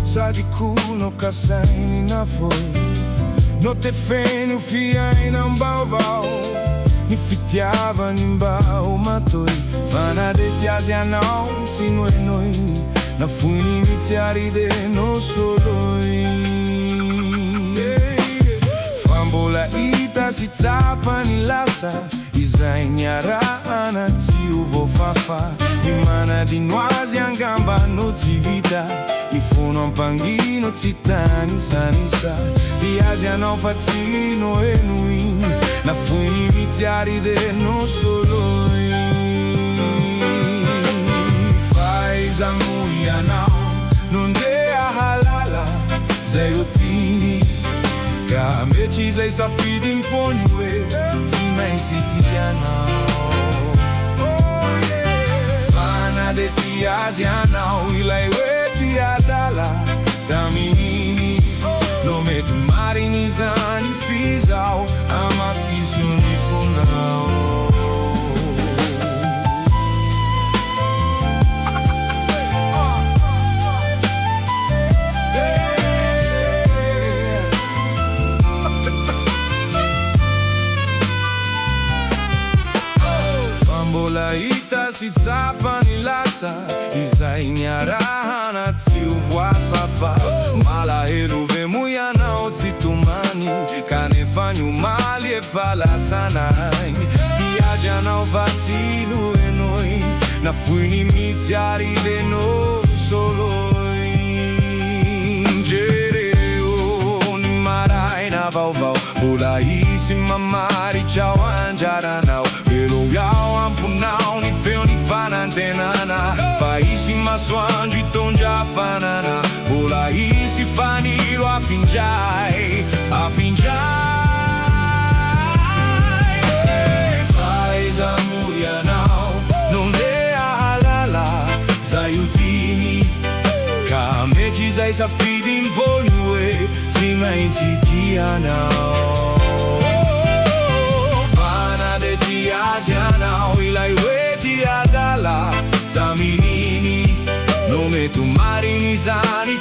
Sa di kuno ka saini na foi No te fenu fia in ambao Ni fitiava in bao matoi Vana de tiasi a nau si noi Na fui iniziari de no soloi Fambola ita si zapa ni lasa Isa ignara na tiu vo fafa Imana di noasi an gamba no zivita Mi funo un panghino zitani sanisa Ti asia non fazzino e nuin Na fui iniziari de no soloi Fai zamuia nao Non dea halala Zai otini Ka me ci sei sa fidi in poniwe Ti menzi ti anao Fana de ti asianao Ilai weti adala Taminini No me tu mari nizani fizao Ama fizu ni funao Fambola ita si zapa ni lasa Isa ignara na tiu voa fafa Mala elu vemuia na ozi tumani Cane fanyu mali e fala sanai Ti agia na vatinu e noi Na fui iniziari de no soloi Gereo ni marai na vau Bula isi mamari ciao anjaranau Velo yao ampunau ni feo ni fanantenana Fa isi maswanju tonja fanana Bula isi fanilo a finjai Faz a muia nau Non dea halala Zaiutini Kameti zai sa fidi in ponue Tima in titia nau Fana de ti asianau Ilai weti adala Taminini Nome tu marini zani